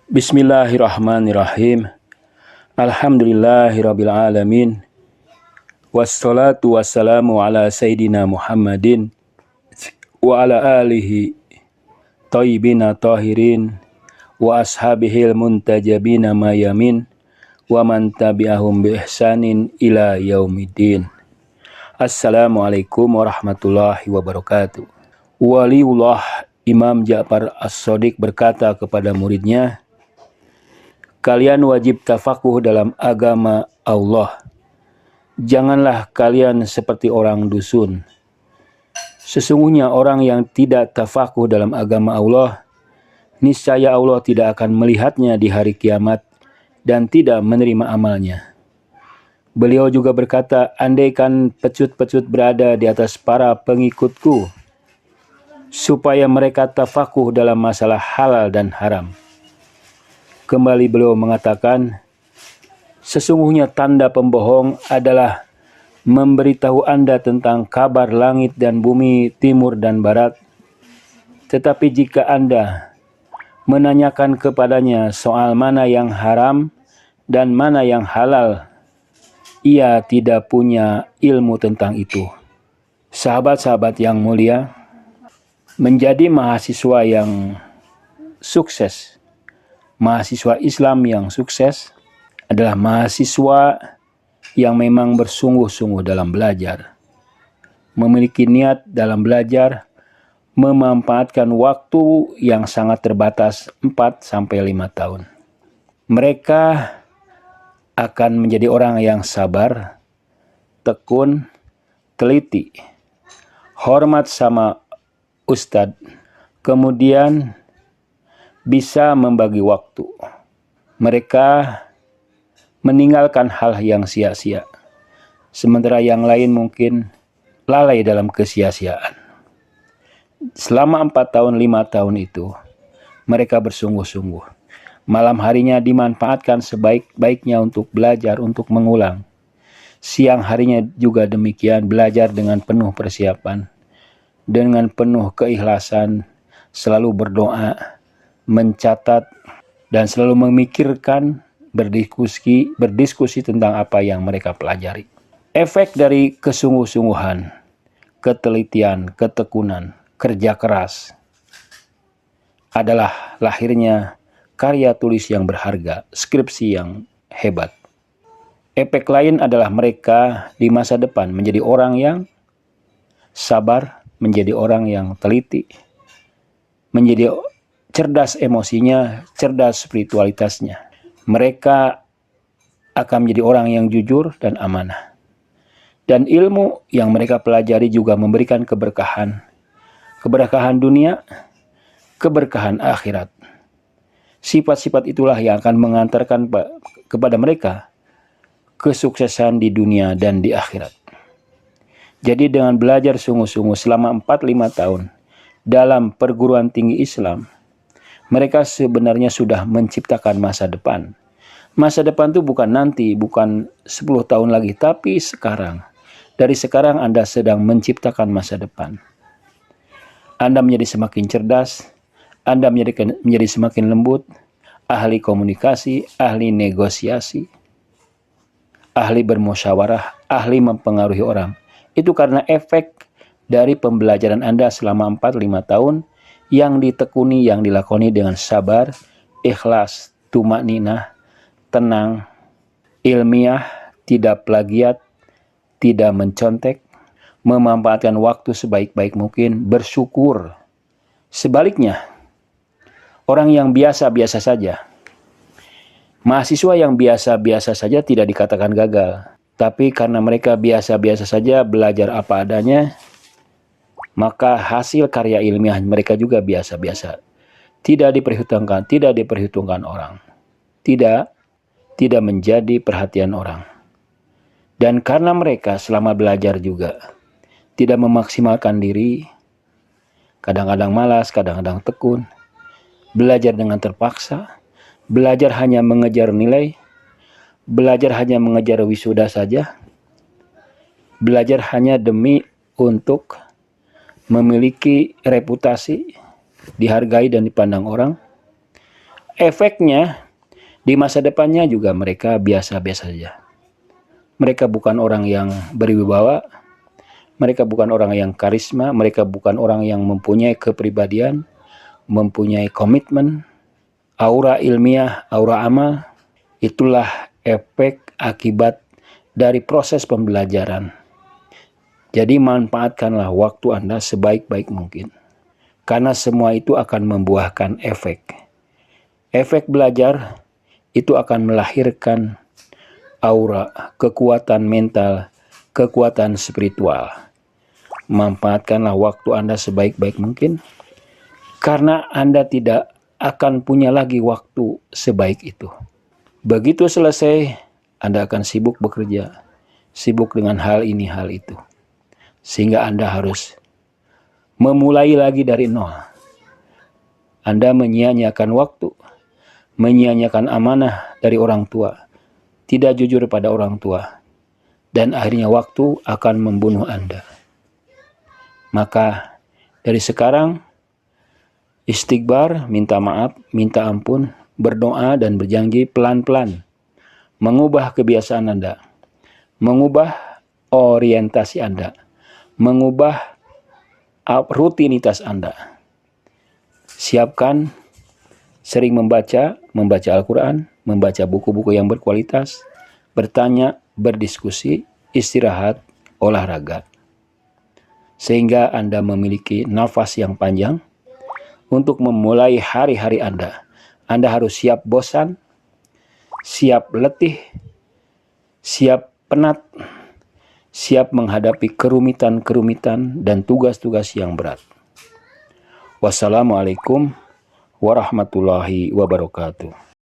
Bismillahirrahmanirrahim. Alhamdulillahirabbil alamin. Wassalatu wassalamu ala sayyidina Muhammadin wa ala alihi thayyibina tahirin wa ashabihil muntajabina mayamin wa man tabi'ahum bi ihsanin ila yaumiddin. Assalamualaikum warahmatullahi wabarakatuh. Waliullah Imam Ja'far As-Shadiq berkata kepada muridnya, kalian wajib tafakuh dalam agama Allah. Janganlah kalian seperti orang dusun. Sesungguhnya orang yang tidak tafakuh dalam agama Allah, niscaya Allah tidak akan melihatnya di hari kiamat dan tidak menerima amalnya. Beliau juga berkata, andaikan pecut-pecut berada di atas para pengikutku, supaya mereka tafakuh dalam masalah halal dan haram. Kembali beliau mengatakan, sesungguhnya tanda pembohong adalah memberitahu Anda tentang kabar langit dan bumi, timur dan barat. Tetapi jika Anda menanyakan kepadanya soal mana yang haram dan mana yang halal, ia tidak punya ilmu tentang itu. Sahabat-sahabat yang mulia, menjadi mahasiswa yang sukses, mahasiswa Islam yang sukses adalah mahasiswa yang memang bersungguh-sungguh dalam belajar, memiliki niat dalam belajar, memanfaatkan waktu yang sangat terbatas 4-5 tahun. Mereka akan menjadi orang yang sabar, tekun, teliti, hormat sama ustadz, kemudian bisa membagi waktu. Mereka meninggalkan hal yang sia-sia, sementara yang lain mungkin lalai dalam kesia-siaan. Selama 4 tahun, 5 tahun itu, mereka bersungguh-sungguh. Malam harinya dimanfaatkan sebaik-baiknya untuk belajar, untuk mengulang. Siang harinya juga demikian, belajar dengan penuh persiapan, dengan penuh keikhlasan, selalu berdoa, mencatat, dan selalu memikirkan, berdiskusi tentang apa yang mereka pelajari. Efek dari kesungguh-sungguhan, ketelitian, ketekunan, kerja keras adalah lahirnya karya tulis yang berharga, skripsi yang hebat. Efek lain adalah mereka di masa depan menjadi orang yang sabar, menjadi orang yang teliti, menjadi cerdas emosinya, cerdas spiritualitasnya. Mereka akan menjadi orang yang jujur dan amanah. Dan ilmu yang mereka pelajari juga memberikan keberkahan. Keberkahan dunia, keberkahan akhirat. Sifat-sifat itulah yang akan mengantarkan kepada mereka kesuksesan di dunia dan di akhirat. Jadi dengan belajar sungguh-sungguh selama 4-5 tahun dalam perguruan tinggi Islam, mereka sebenarnya sudah menciptakan masa depan. Masa depan itu bukan nanti, bukan 10 tahun lagi, tapi sekarang. Dari sekarang Anda sedang menciptakan masa depan. Anda menjadi semakin cerdas, Anda menjadi semakin lembut, ahli komunikasi, ahli negosiasi, ahli bermusyawarah, ahli mempengaruhi orang. Itu karena efek dari pembelajaran Anda selama 4-5 tahun yang ditekuni, yang dilakoni dengan sabar, ikhlas, tumakninah, tenang, ilmiah, tidak plagiat, tidak mencontek, memanfaatkan waktu sebaik-baik mungkin, bersyukur. Sebaliknya, orang yang biasa-biasa saja, mahasiswa yang biasa-biasa saja tidak dikatakan gagal. Tapi karena mereka biasa-biasa saja belajar apa adanya, maka hasil karya ilmiah mereka juga biasa-biasa. Tidak diperhitungkan orang. Tidak menjadi perhatian orang. Dan karena mereka selama belajar juga tidak memaksimalkan diri, kadang-kadang malas, kadang-kadang tekun, belajar dengan terpaksa, belajar hanya mengejar nilai, belajar hanya mengejar wisuda saja, belajar hanya demi untuk memiliki reputasi, dihargai dan dipandang orang. efeknya di masa depannya juga mereka biasa-biasa saja. Mereka bukan orang yang berwibawa, mereka bukan orang yang karisma, mereka bukan orang yang mempunyai kepribadian, mempunyai komitmen, aura ilmiah, aura amal. Itulah efek akibat dari proses pembelajaran. Jadi manfaatkanlah waktu Anda sebaik-baik mungkin. Karena semua itu akan membuahkan efek. Efek belajar itu akan melahirkan aura, kekuatan mental, kekuatan spiritual. Manfaatkanlah waktu Anda sebaik-baik mungkin. Karena Anda tidak akan punya lagi waktu sebaik itu. Begitu selesai, Anda akan sibuk bekerja, sibuk dengan hal ini, hal itu. Sehingga Anda harus memulai lagi dari nol. Anda menyia-nyiakan waktu, menyia-nyiakan amanah dari orang tua, tidak jujur pada orang tua, dan akhirnya waktu akan membunuh Anda. Maka dari sekarang, istighbar, minta maaf, minta ampun, berdoa dan berjanji pelan-pelan mengubah kebiasaan Anda, mengubah orientasi Anda, mengubah rutinitas Anda. Siapkan sering membaca Al-Quran, membaca buku-buku yang berkualitas, bertanya, berdiskusi, istirahat, olahraga. Sehingga Anda memiliki nafas yang panjang untuk memulai hari-hari Anda. Anda harus siap bosan, siap letih, siap penat, siap menghadapi kerumitan-kerumitan dan tugas-tugas yang berat. Wassalamualaikum warahmatullahi wabarakatuh.